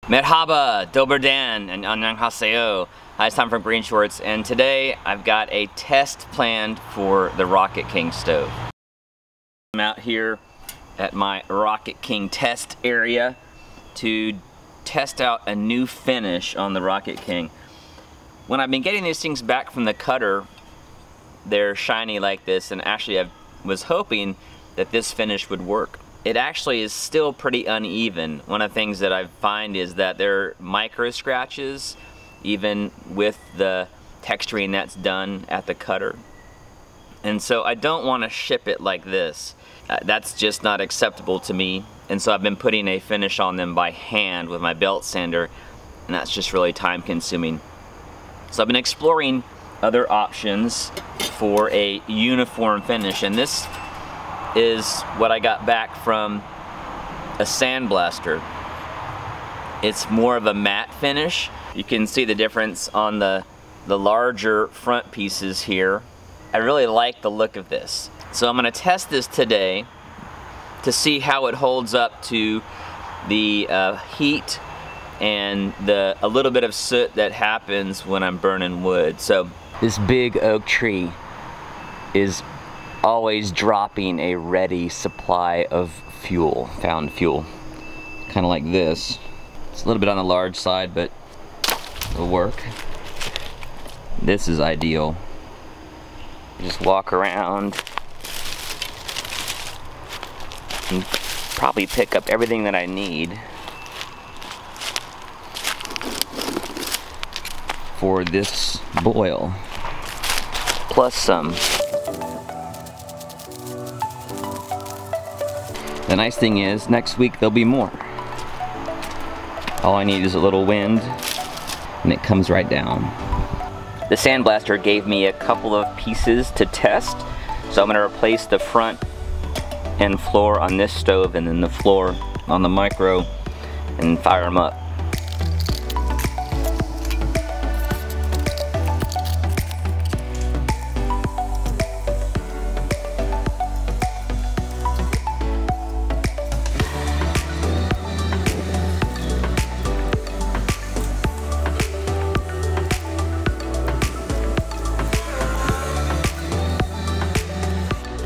Merhaba, Dober Dan, and annyeonghaseyo. Hi, it's time for Green Shorts, and today I've got a test planned for the Rocket King stove. I'm out here at my Rocket King test area to test out a new finish on the Rocket King. When I've been getting these things back from the cutter, they're shiny like this, and actually I was hoping that this finish would work. It actually is still pretty uneven. One of the things that I find is that there are micro scratches even with the texturing that's done at the cutter. And so I don't want to ship it like this. That's just not acceptable to me. And so I've been putting a finish on them by hand with my belt sander, and that's just really time consuming. So I've been exploring other options for a uniform finish, and this is what I got back from a Sandblaster. It's more of a matte finish. You can see the difference on the larger front pieces here. I really like the look of this. So I'm gonna test this today to see how it holds up to the heat and a little bit of soot that happens when I'm burning wood. So this big oak tree is always dropping a ready supply of fuel, found fuel. Kind of like this. It's a little bit on the large side, but it'll work. This is ideal. Just walk around and probably pick up everything that I need for this boil, plus some. The nice thing is, next week there'll be more. All I need is a little wind, and it comes right down. The Sandblaster gave me a couple of pieces to test, so I'm going to replace the front and floor on this stove, and then the floor on the micro, and fire them up.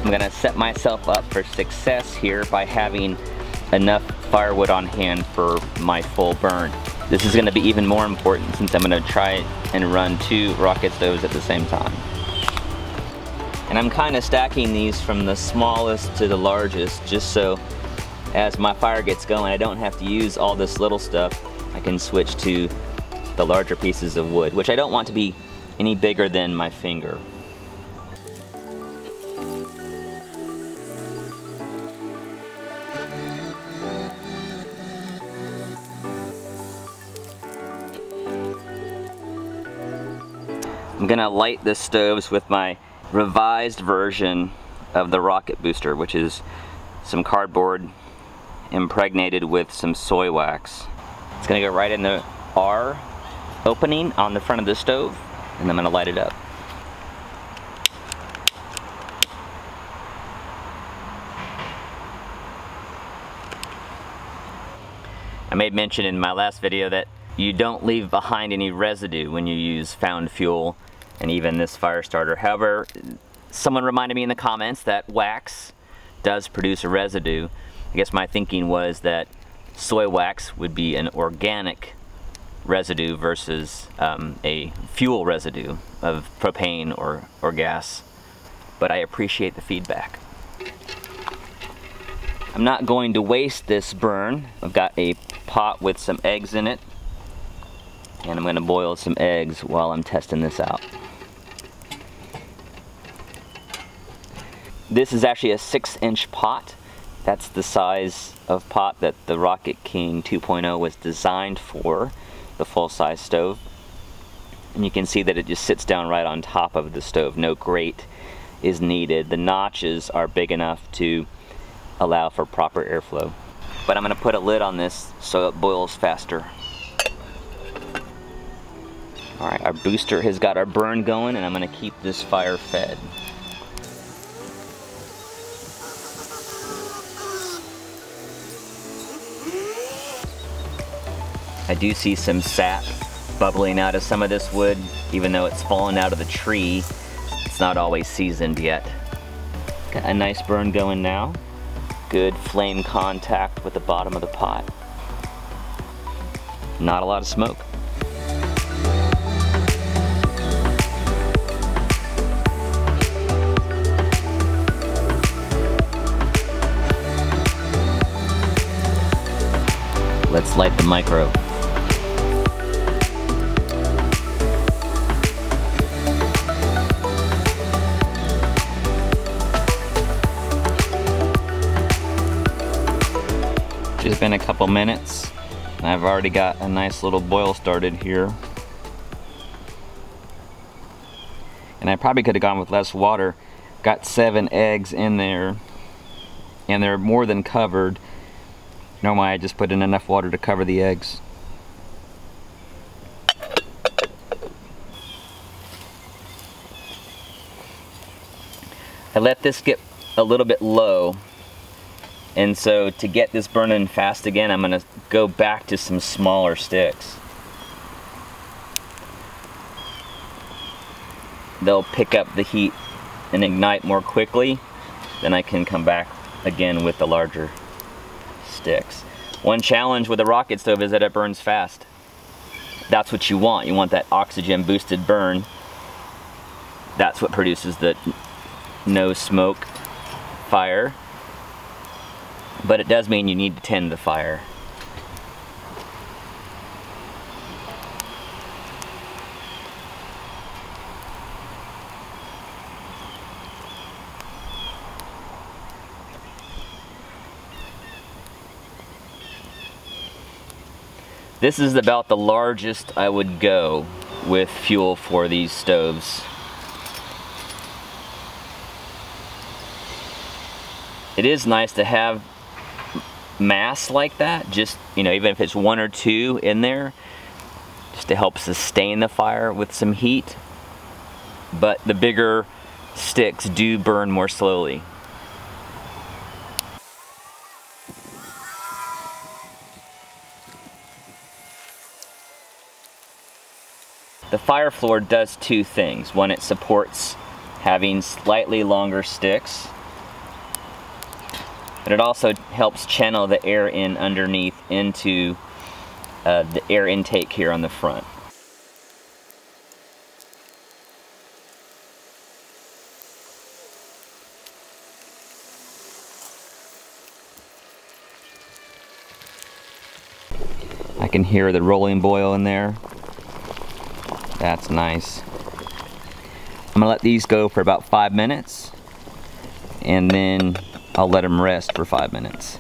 I'm gonna set myself up for success here by having enough firewood on hand for my full burn. This is gonna be even more important since I'm gonna try and run 2 rocket stoves at the same time. And I'm kind of stacking these from the smallest to the largest, just so as my fire gets going, I don't have to use all this little stuff. I can switch to the larger pieces of wood, which I don't want to be any bigger than my finger. I'm gonna light the stoves with my revised version of the rocket booster, which is some cardboard impregnated with some soy wax. It's gonna go right in the R opening on the front of the stove, and I'm gonna light it up. I made mention in my last video that you don't leave behind any residue when you use found fuel and even this fire starter. However, someone reminded me in the comments that wax does produce a residue. I guess my thinking was that soy wax would be an organic residue versus a fuel residue of propane or gas. But I appreciate the feedback. I'm not going to waste this burn. I've got a pot with some eggs in it, and I'm going to boil some eggs while I'm testing this out. This is actually a 6-inch pot. That's the size of pot that the Rocket King 2.0 was designed for, the full-size stove. And you can see that it just sits down right on top of the stove. No grate is needed. The notches are big enough to allow for proper airflow. But I'm going to put a lid on this so it boils faster. Alright, our booster has got our burn going, and I'm going to keep this fire fed. I do see some sap bubbling out of some of this wood, even though it's fallen out of the tree. It's not always seasoned yet. Got a nice burn going now. Good flame contact with the bottom of the pot. Not a lot of smoke. Let's light the micro. Just been a couple minutes. I've already got a nice little boil started here. And I probably could have gone with less water. Got 7 eggs in there, and they're more than covered. Normally I just put in enough water to cover the eggs. I let this get a little bit low, and so to get this burning fast again, I'm gonna go back to some smaller sticks. They'll pick up the heat and ignite more quickly. Then I can come back again with the larger sticks. One challenge with a rocket stove is that it burns fast. That's what you want. You want that oxygen boosted burn. That's what produces the no smoke fire. But it does mean you need to tend the fire. This is about the largest I would go with fuel for these stoves. It is nice to have mass like that, just, you know, even if it's 1 or 2 in there, just to help sustain the fire with some heat. But the bigger sticks do burn more slowly. The fire floor does 2 things. One, it supports having slightly longer sticks, but it also helps channel the air in underneath into the air intake here on the front. I can hear the rolling boil in there. That's nice. I'm gonna let these go for about 5 minutes, and then I'll let them rest for 5 minutes.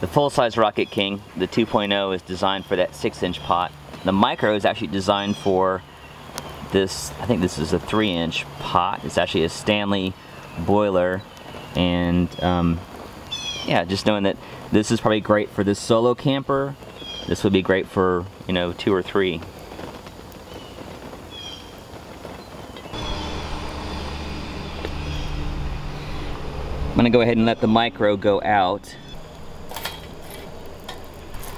The full-size Rocket King, the 2.0, is designed for that 6-inch pot. The micro is actually designed for this, I think this is a 3-inch pot. It's actually a Stanley boiler, and yeah, just knowing that this is probably great for this solo camper. This would be great for, you know, 2 or 3. I'm gonna go ahead and let the micro go out.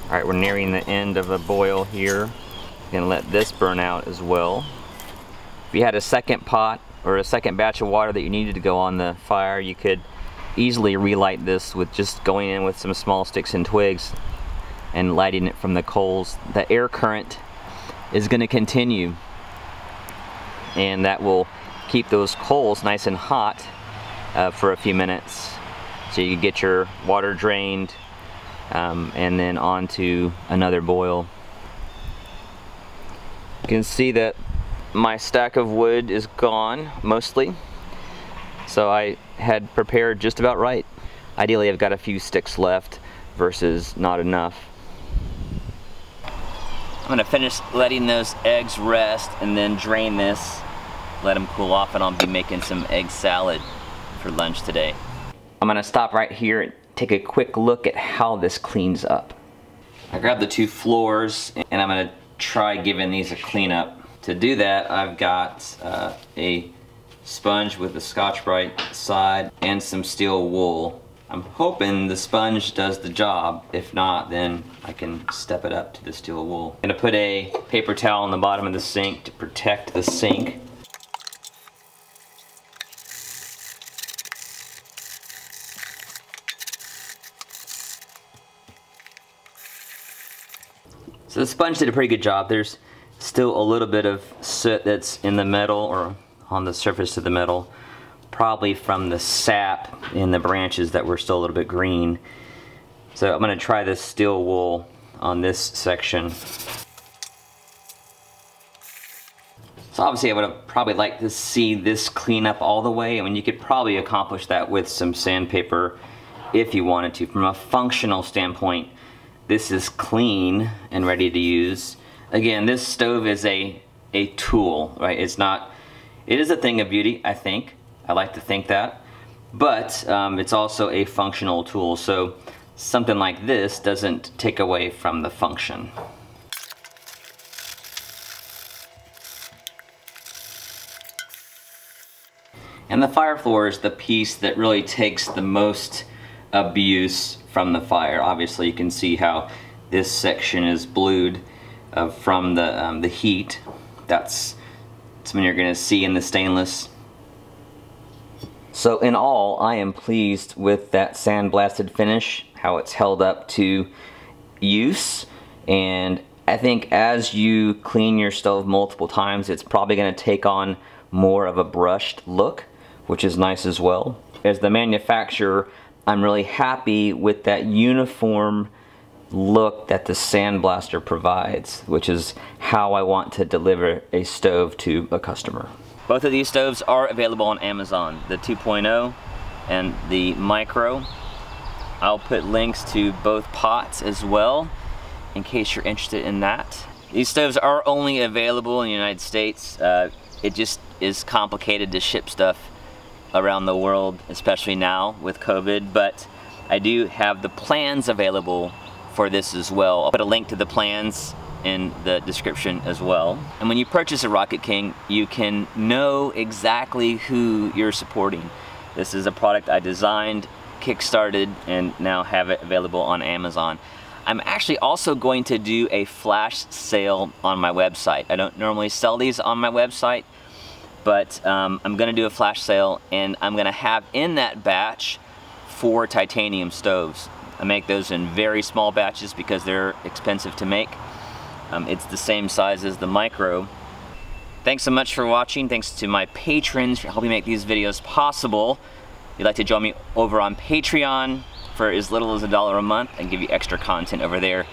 All right, we're nearing the end of the boil here. Gonna let this burn out as well. If you had a second pot or a second batch of water that you needed to go on the fire, you could easily relight this with just going in with some small sticks and twigs and lighting it from the coals. The air current is gonna continue, and that will keep those coals nice and hot for a few minutes. So you can get your water drained, and then on to another boil. You can see that my stack of wood is gone, mostly. So I had prepared just about right. Ideally, I've got a few sticks left versus not enough. I'm gonna finish letting those eggs rest and then drain this let them cool off, and I'll be making some egg salad for lunch today. I'm gonna stop right here and take a quick look at how this cleans up. I grabbed the 2 floors and I'm gonna try giving these a clean up. To do that, I've got a sponge with the Scotch-Brite side and some steel wool. I'm hoping the sponge does the job. If not, then I can step it up to the steel wool. I'm gonna put a paper towel on the bottom of the sink to protect the sink. So the sponge did a pretty good job. There's still a little bit of soot that's in the metal or on the surface of the metal, probably from the sap in the branches that were still a little bit green. So I'm gonna try this steel wool on this section. So obviously I would have probably liked to see this clean up all the way. I mean, you could probably accomplish that with some sandpaper if you wanted to. From a functional standpoint, this is clean and ready to use. Again, this stove is a tool, right? It is a thing of beauty, I think. I like to think that. But it's also a functional tool, so something like this doesn't take away from the function. And the fire floor is the piece that really takes the most abuse from the fire. Obviously you can see how this section is blued from the heat. That's something you're gonna see in the stainless. So in all, I am pleased with that sandblasted finish, how it's held up to use, and I think as you clean your stove multiple times, it's probably gonna take on more of a brushed look, which is nice as well. As the manufacturer, I'm really happy with that uniform look that the Sandblaster provides, which is how I want to deliver a stove to a customer. Both of these stoves are available on Amazon, the 2.0 and the Micro. I'll put links to both pots as well in case you're interested in that. These stoves are only available in the United States. It just is complicated to ship stuff around the world, especially now with COVID, but I do have the plans available for this as well. I'll put a link to the plans in the description as well. And when you purchase a Rocket King, you can know exactly who you're supporting. This is a product I designed, kickstarted, and now have it available on Amazon. I'm actually also going to do a flash sale on my website. I don't normally sell these on my website, but I'm gonna do a flash sale, and I'm gonna have in that batch 4 titanium stoves. I make those in very small batches because they're expensive to make. It's the same size as the Micro. Thanks so much for watching. Thanks to my patrons for helping make these videos possible. If you'd like to join me over on Patreon for as little as $1 a month and give you extra content over there.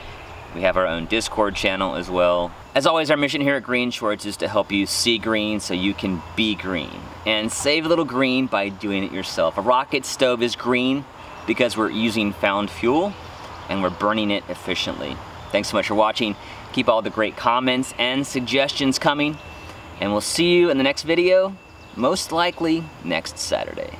We have our own Discord channel as well. As always, our mission here at GreenShortz is to help you see green so you can be green. And save a little green by doing it yourself. A rocket stove is green because we're using found fuel and we're burning it efficiently. Thanks so much for watching. Keep all the great comments and suggestions coming, and we'll see you in the next video, most likely next Saturday.